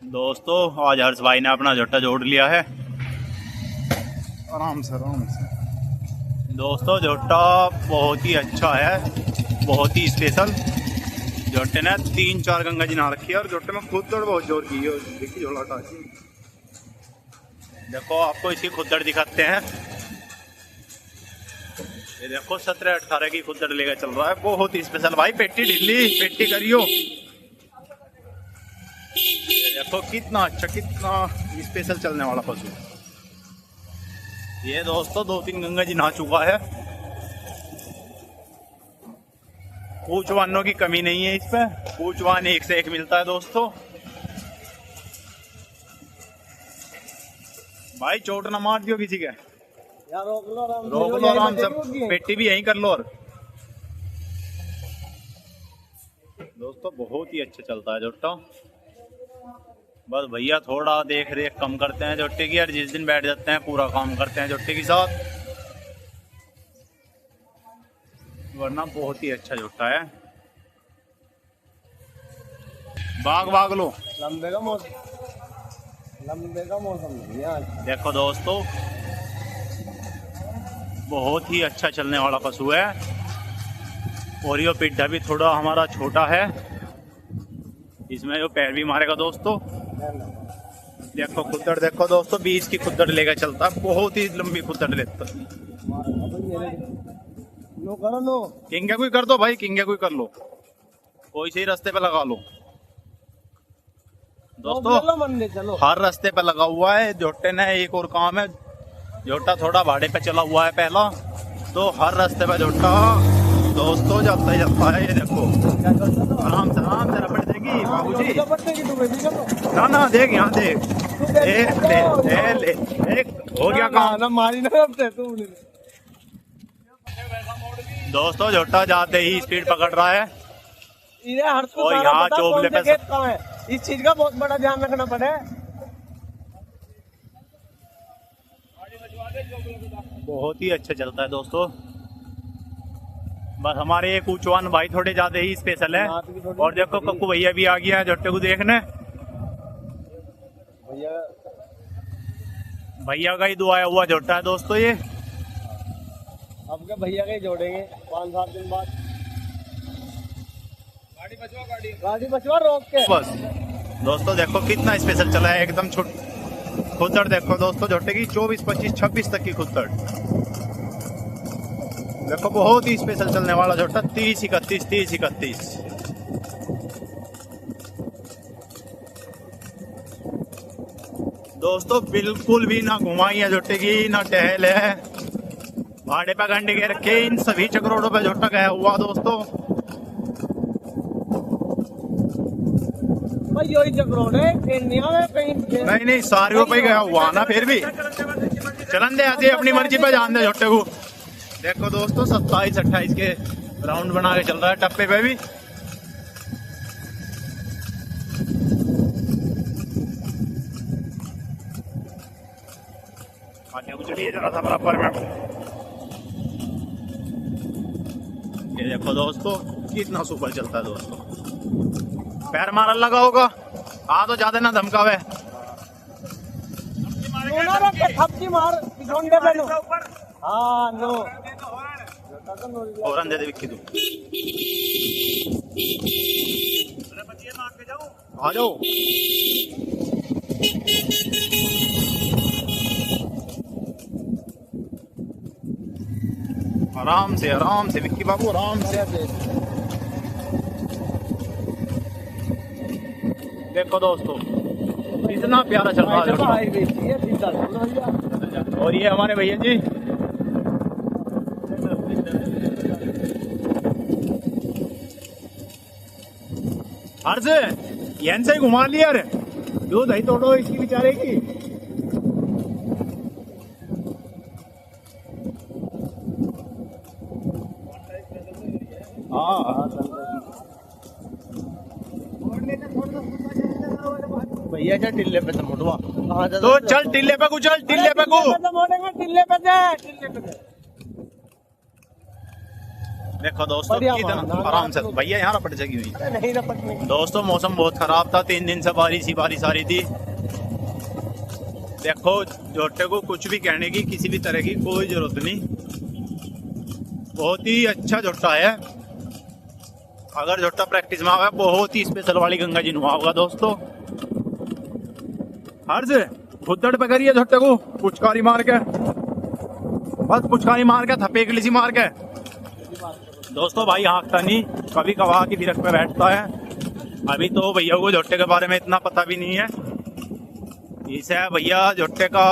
दोस्तों आज हर्ष भाई ने अपना झट्टा जोड़ लिया है। आराम से दोस्तों झट्टा बहुत ही अच्छा है, बहुत ही स्पेशल। झट्टे ने 3-4 गंगा जी नहा रखी है और झट्टे में खुदड़ बहुत जोर की है। देखिए झोला हटा के देखो, आपको इसकी खुदड़ दिखाते हैं। ये देखो 17-18 की खुदड़ लेकर चल रहा है, बहुत ही स्पेशल भाई। पेटी ढिल्ली पेटी करियो। देखो कितना अच्छा, कितना स्पेशल चलने वाला पशु। ये दोस्तों 2-3 गंगा जी नहा चुका है। पूछवानों की कमी नहीं है इस पे, पूछवान एक से एक मिलता है दोस्तों। भाई चोट ना मार दियो किसी के यार, रोक लो आराम से, पेटी भी यहीं कर लो। और दोस्तों बहुत ही अच्छा चलता है झट्टा। बस भैया थोड़ा देख रेख कम करते हैं झट्टे की, और जिस दिन बैठ जाते हैं पूरा काम करते हैं झट्टे के साथ, वरना बहुत ही अच्छा झट्टा है। भाग लो। लंबे का मौसम देखो दोस्तों बहुत ही अच्छा चलने वाला पशु है। और ये पिड्ढा भी थोड़ा हमारा छोटा है, इसमें जो पैर भी मारेगा दोस्तों। देखो खुदड़ देखो दोस्तों, 20 की खुदड़ लेकर चलता है, बहुत ही लंबी खुदड़ लेता है। किंगे कोई कर दो भाई, किंगे कोई कर लो, कोई से ही रास्ते पे लगा लो दोस्तों। हर रास्ते पे लगा हुआ है झोटे ने। एक और काम है, झोटा थोड़ा भाड़े पे चला हुआ है पहला, तो हर रास्ते पे झोटा दोस्तों जाता ही जाता है। ये देखो आराम से रपट देगी बाबूजी। ना देख यहाँ देख, ले हो गया काम। दोस्तों झोटा जाते ही स्पीड पकड़ रहा है। और यहाँ चोबले पे इस चीज का बहुत बड़ा ध्यान रखना पड़े। बहुत ही अच्छा चलता है दोस्तों। बस हमारे एक ऊंचवान भाई थोड़े ज्यादा ही स्पेशल है। और देखो कक्कू भैया भी आ गया है झट्टे को देखने। भैया का ही दुआया हुआ झट्टा है दोस्तों ये। अब क्या भैया का ही जोड़ेंगे 5-7 दिन बाद। गाड़ी बचवा रोक के। बस दोस्तों देखो कितना स्पेशल चला है, एकदम छोट खुदड़। देखो दोस्तों झट्टे की 24, 25, 26 तक की खुदड़। देखो बहुत ही स्पेशल चलने वाला झट्टा। 30, 31। दोस्तों बिल्कुल भी ना घुमाई है झट्टे की, ना टहल है। भाड़े पे गंडे के रखे, इन सभी चक्रोड़ों पे झट्टा गया हुआ दोस्तों। यही चक्रोड़ है, नहीं सारियों पे गया हुआ ना, फिर भी चलन दे ऐसे अपनी मर्जी पे जान दे झट्टे को। देखो दोस्तों 27-28 के राउंड बना के चल रहा है टप्पे पे भी। चलिए जरा सा बराबर में। ये देखो दोस्तों कितना सुपर चलता है दोस्तों। पैर मारा लगा होगा, तो ज्यादा ना धमकावे। और दे विक्की तू आ जाओ। आराम से विक्की बाबू, आराम से। देखो दोस्तों इतना प्यारा चल रहा है। और ये हमारे भैया जी हर से यहीं से घुमा लिया रे, दूध ही तोड़ो इसकी बेचारे की। भैया जा टिल्ले पे मोटवा, तो चल टिल्ले पे को, चल टिल्ले पे को, टिल्ले पे देखो दोस्तों बढ़िया कितना मारना, आराम से भैया यहाँ रपट जगी हुई। नहीं रपटने की। दोस्तों मौसम बहुत खराब था, 3 दिन से बारिश ही बारिश आ रही थी। देखो जोटे को कुछ भी कहने की किसी भी तरह की कोई जरूरत नहीं, बहुत ही अच्छा जोटा है। अगर जोटा प्रैक्टिस में आवे बहुत ही स्पेशल वाली गंगा जी नुआ होगा दोस्तों। हर से खुदड़ पे करिए जोटे को पुचकारी मार के, बस पुचकारी मार के थपेकली सी मार के। दोस्तों भाई हाँकता नहीं, कभी कभार की बिरक पे बैठता है। अभी तो भैया को जोटे के बारे में इतना पता भी नहीं है। इसे भैया जोटे का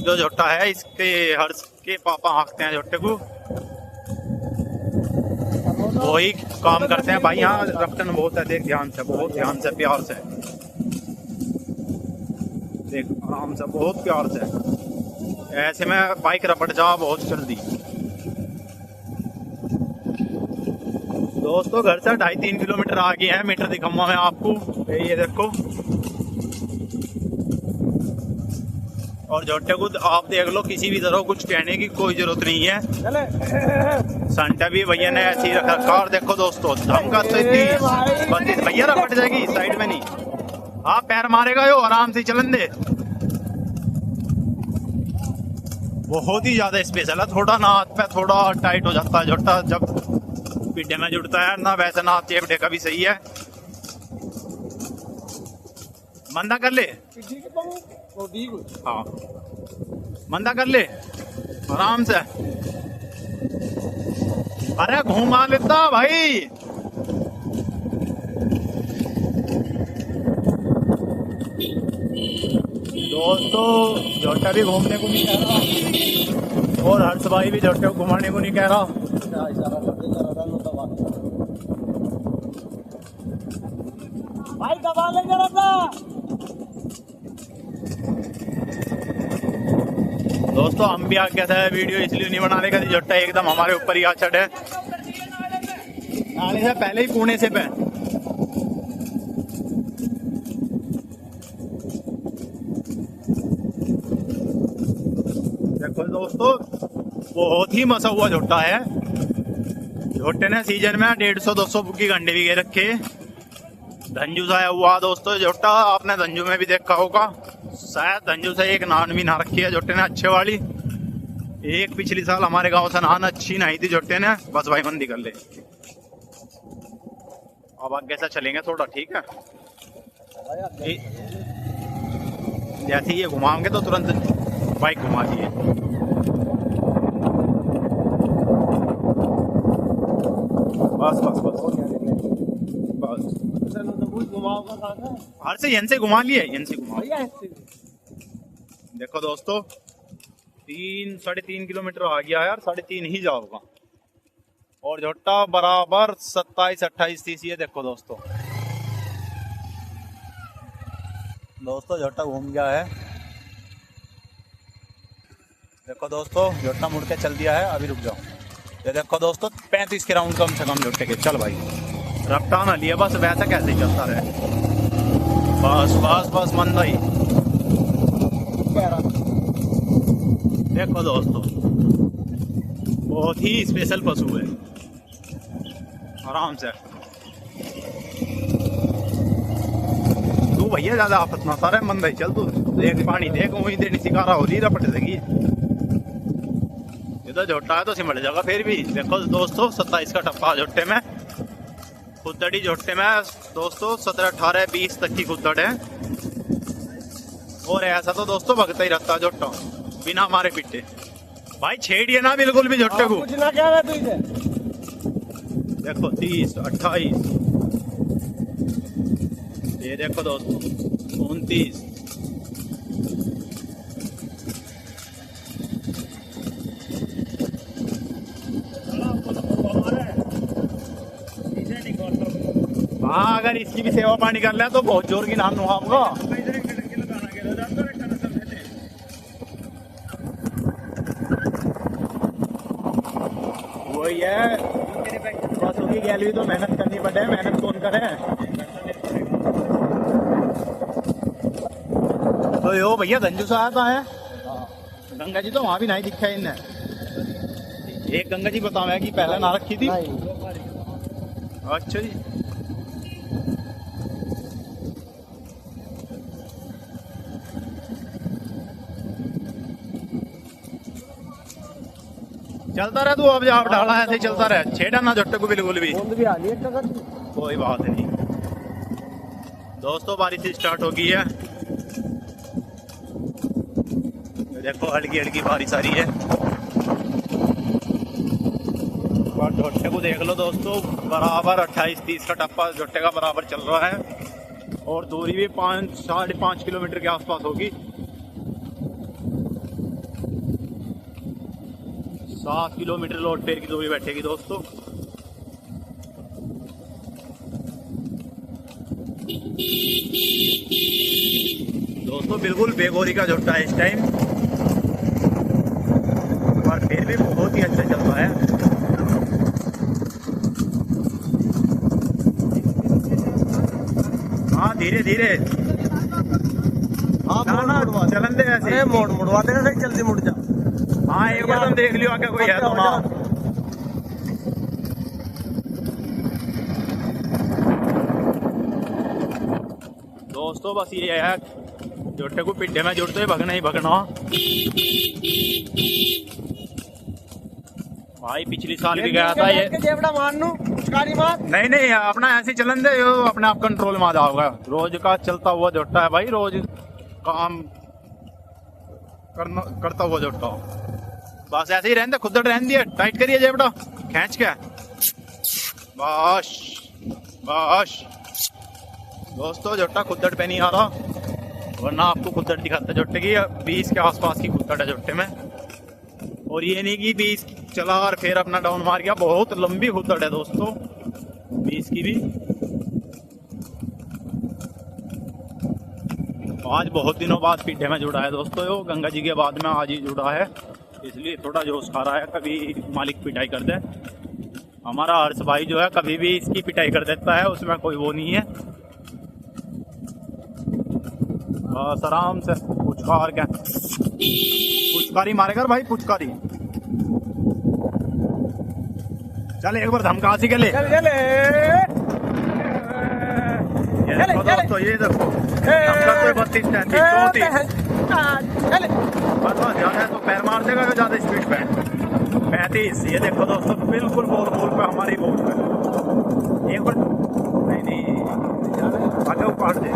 जो जोटा है इसके हर्ष के पापा हाँकते हैं जोटे को, वही काम करते हैं भाई। यहाँ रपटन बहुत है, देख ध्यान से, बहुत ध्यान से, प्यार से देख, आराम से, बहुत प्यार से। ऐसे में बाइक रपट जा बहुत जल्दी। दोस्तों घर से 2.5-3 किलोमीटर आगे है, मीटर दिखाऊंगा मैं आपको, ये देखो। और जोटे को आप देख लो, किसी भी तरह कुछ कहने की कोई जरूरत नहीं है। संटा भी भैया ने ऐसी रख रखा। और देखो दोस्तों धमका भैया रपट जाएगी, साइड में नहीं, आप पैर मारेगा यो, आराम से चलन दे। बहुत ही ज्यादा स्पेशल है, थोड़ा ना हाथ पे थोड़ा टाइट हो जाता है जोटा जब पिड्डे में जुड़ता है ना, वैसे ना चेपटे का भी सही है। मंदा कर ले, हाँ मंदा कर ले आराम से। अरे घुमा लेता भाई। दोस्तों जोटा भी घूमने को नहीं कह रहा और हर्ष भाई भी जोटे को घुमाने को नहीं कह रहा। भाई दबा ले जरा सा। दोस्तों हम भी आगे थे, वीडियो इसलिए नहीं बना रहे, जोटा एकदम हमारे ऊपर ही आ चढ़े, आने से पहले ही पुणे से पे। देखो दोस्तों बहुत ही मसा हुआ जोटा है। जोटे ने सीजन में 150-200 की घंटे भी गे रखे। धंजू से आया हुआ दोस्तों जोटा, आपने धंजू में भी देखा होगा शायद। धंजू से एक नान भी ना रखी है जोटे ने अच्छे वाली। एक पिछली साल हमारे गांव से नान अच्छी नहीं थी जोटे ने। बस भाई मंदी कर ले, अब आगे से चलेंगे थोड़ा, ठीक है। जैसे ही ये घुमाओगे तो तुरंत बाइक घुमा दिए। बस बस बस बस हर से यन से घुमा लिए, यन से घुमा। देखो दोस्तों 3-3.5 किलोमीटर आ गया यार, 3.5 ही जाओगा। और जोटा बराबर 27-28-30 ये देखो दोस्तों। दोस्तों जोटा घूम गया है, देखो दोस्तों जोटा मुड़ के चल दिया है। अभी रुक जाओ, ये देखो दोस्तों 35 के राउंड कम से कम जोटे के। चल भाई रफ्ता ना लिए, बस वैसा कैसे ही चलता रहे, बस बस बस मंदा ही। देखो दोस्तों बहुत ही स्पेशल पशु है, आराम से। तू भैया ज्यादा आपस ना सारे मंदा ही चल, तू देख पानी देख, वही देनी सिकारा हो रही रपट सकी। ये तो जोटा है तो सिमट जाएगा फिर भी। देखो दोस्तों 27 का टप्पा जोटे में, खुदड़ी जोटे में दोस्तों 17, 18, 20 तक की खुदड़ है। और ऐसा तो दोस्तों भगता ही रहता जोटा बिना मारे पिटे। भाई छेड़िए ना बिल्कुल भी जोटे को। कुछ ना क्या है तू इधर। देखो 30, 28, ये देखो दोस्तों 29। हाँ अगर इसकी भी सेवा पानी कर ले तो बहुत जोर की नाम नुहाऊंगा। वही है, बसों की गैलरी तो मेहनत करनी पड़े, मेहनत कौन करे। तो यो भैया गंजू से आता है, गंगा जी तो वहां भी नहीं दिखा इन्हें। एक गंगा जी बताओ कि पहले ना रखी थी। अच्छा जी। चलता रहे तू, अब आप डाला ऐसे ही चलता रहे, छेड़ा ना जट्टे को बिल्कुल भी। कोई बात नहीं दोस्तों, बारिश स्टार्ट हो गई है। देखो हल्की हल्की बारिश आ रही है और झोटे को देख लो दोस्तों, बराबर 28-30 का टप्पा झोटे का बराबर चल रहा है और दूरी भी 5-5.5 किलोमीटर के आसपास होगी। 7 किलोमीटर लोड पेड़ की दूरी बैठेगी दोस्तों। दोस्तों बिल्कुल बेगोरी का झोटा है इस टाइम, और फिर भी बहुत ही अच्छा चल रहा है। हाँ धीरे धीरे, ना चलन दे ऐसे, मुड़वा देना सही, जल्दी मुड़ जा। हाँ एक बार तुम देख लियो आगे कोई है तो ना। दोस्तों बस ये है, जोटे को पिड्ढे में जुड़ते ही भगना ही भगना। भाई पिछली साल भी गया था ये, नहीं नहीं अपना ऐसे चलन दे, अपने आप कंट्रोल में आ जाओगा। रोज का चलता हुआ जोटा है भाई, रोज काम करता हुआ जोटा। बस ऐसे ही रहने, खुद रहने दिए, टाइट करिए जेबड़ा खींच के, बस बस। दोस्तों जोटा खुद्दड़ पे नहीं आ रहा, वरना आपको खुद्दड़ दिखाता जोटे की। 20 के आसपास की खुद्दड़ है जोटे में, और ये नहीं कि 20 चला और फिर अपना डाउन मार गया। बहुत लंबी खुद्दड़ है दोस्तों 20 की भी। आज बहुत दिनों बाद पिड्ढे में जुड़ा है दोस्तों, यो गंगा जी के बाद में आज ही जुड़ा है, इसलिए थोड़ा जोश खा रहा है। कभी मालिक पिटाई कर दे, हमारा हर्ष भाई जो है कभी भी इसकी पिटाई कर देता है, उसमें कोई वो नहीं है। बस आराम से पुचकार क्या, पुचकारी मारेगा भाई, पुचकारी। चल एक बार धमका सी के ले, ये देखो दोस्तों, ये देखो धमका तो 32-33 बस ज्यादा है तो पैर मार देगा ज्यादा स्पीड पे। 35 ये देखो दोस्तों, बिल्कुल बोल पे हमारी बोल पे। एक बार नहीं आगे उपाड़ दे,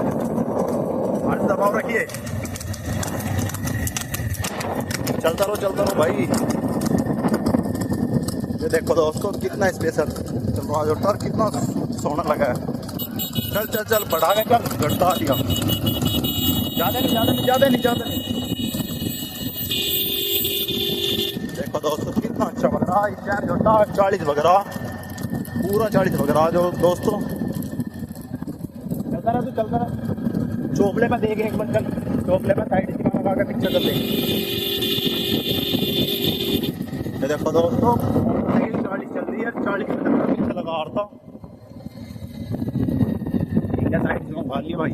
दबाव रखिए, चलता रहो भाई। ये देखो दोस्तों कितना स्पेशल चल रहा है और कितना सोना लगा है। चल चल चल बढ़ा के चल, घटता दिया, ज्यादा नहीं। देखो दोस्तों कितना अच्छा बग रहा है इस टाइम झोटा, 40 बग रहा, पूरा 40 बग रहा जो दोस्तों। चलता रहा चोपड़े में देख, एक बार चल चोपड़े में साइड से लगा के पिक्चर कर देंगे। ये देखो दोस्तों 40 चल रही है, 40 में पिक्चर लगा रहा था। साइड से मंगा लिए भाई,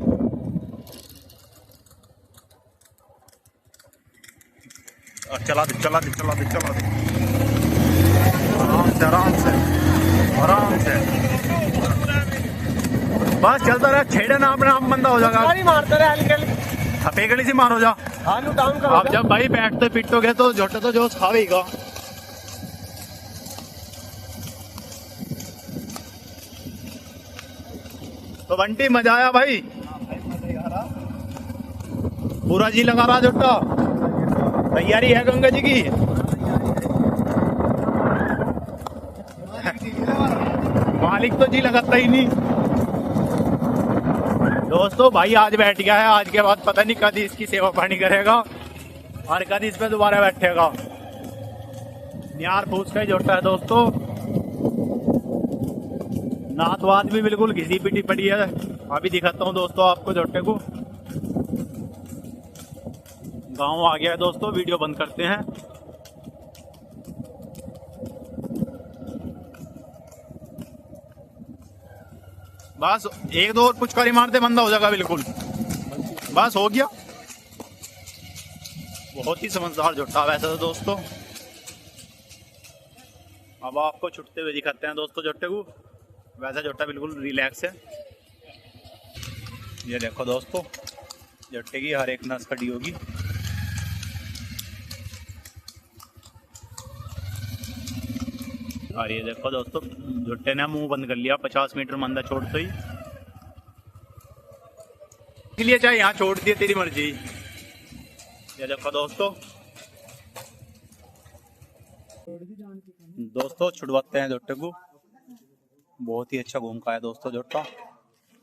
और चला दे आराम से बस चलता रहा, छेड़े ना अपने आप बंदा हो जाएगा। मारता रहे थपे गली से मारो जा। आप जब भाई बैठते पिटोगे तो झोटे तो जोश खावेगा। तो बंटी मजा आया भाई, पूरा जी लगा रहा झोटा, तैयारी है गंगा जी की। मालिक तो जी लगाता ही नहीं दोस्तों। भाई आज बैठ गया है, आज के बाद पता नहीं कभी इसकी सेवा पानी करेगा और कभी इस पे दोबारा बैठेगा। यार पूछ का ही जोटा है दोस्तों, नाथ वात भी बिल्कुल घिसी पिटी पड़ी है। अभी दिखाता हूँ दोस्तों आपको जोटे को। गांव आ गया है दोस्तों, वीडियो बंद करते हैं। बस एक दो और पुचकारी मारते बंदा हो जाएगा बिल्कुल, बस हो गया। बहुत ही समझदार जोटा वैसे तो दोस्तों। अब आपको छुटते हुए दिखाते हैं दोस्तों जोटे को। वैसा जोटा बिल्कुल रिलैक्स है। ये देखो दोस्तों, जोटे की हर एक नस खड़ी होगी। और ये देखो दोस्तों, जोटे ने मुंह बंद कर लिया 50 मीटर मंदा छोड़ते ही। इसलिए चाहे यहाँ छोड़ दिए, तेरी मर्जी। ये देखो दोस्तों छुड़वाते हैं जोटे को। बहुत ही अच्छा घूम का है दोस्तों जोटा।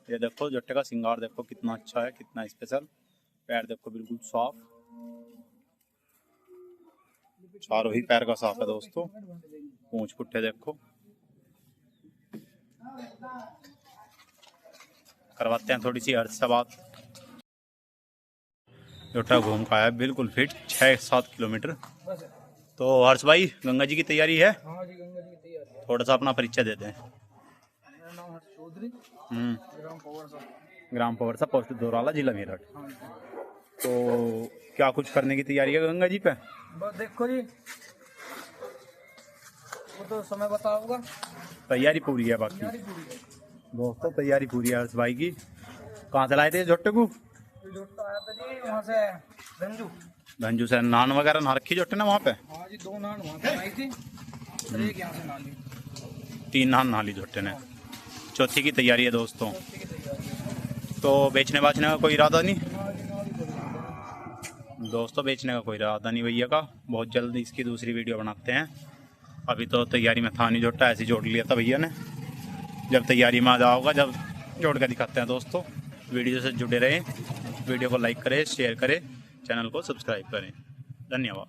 ये देखो जोटे का सिंगार देखो कितना अच्छा है, कितना स्पेशल। पैर देखो बिल्कुल साफ, चारों ही पैर का साफ है दोस्तों। पूंछ पुट्ठे देखो। करवाते हैं थोड़ी सी हर्ष से बात। जोटा घूम का है बिल्कुल फिट, 6-7 किलोमीटर। तो हर्ष भाई, गंगा जी की तैयारी है? हाँ जी, गंगा जी की तैयारी है। थोड़ा सा अपना परिचय देते हैं। मेरा नाम हर्ष चौधरी, ग्राम पवर्सा, पोस्ट दोराला, जिला मेरठ। हाँ जी। तो क्या कुछ करने की तैयारी है गंगा जी पे? बस देखो जी, वो तो समय बताऊंगा। तैयारी पूरी है बाकी तैयारी पूरी है दोस्तों, तैयारी पूरी है हर्ष भाई की। कहाँ से लाए थे जोटे को? जोटा आया था जी वहाँ से, धंजू से। नान वगैरह ना रखी जोटे ने वहाँ पे? हाँ जी, 2 नान वहाँ पे आई थी, एक यहाँ से नान ली। 3 नान ना ली जोटे ने। चौथी की तैयारी है दोस्तों। तो बेचने बाचने का कोई इरादा नहीं दोस्तों? बेचने का कोई इरादा नहीं भैया का। बहुत जल्द इसकी दूसरी वीडियो बनाते हैं। अभी तो तैयारी में था नहीं जोटा, ऐसे जोड़ लिया था भैया ने। जब तैयारी में आ जाओगा, जब जोड़ कर दिखाते हैं दोस्तों। वीडियो से जुड़े रहें, वीडियो को लाइक करें, शेयर करें, चैनल को सब्सक्राइब करें। धन्यवाद।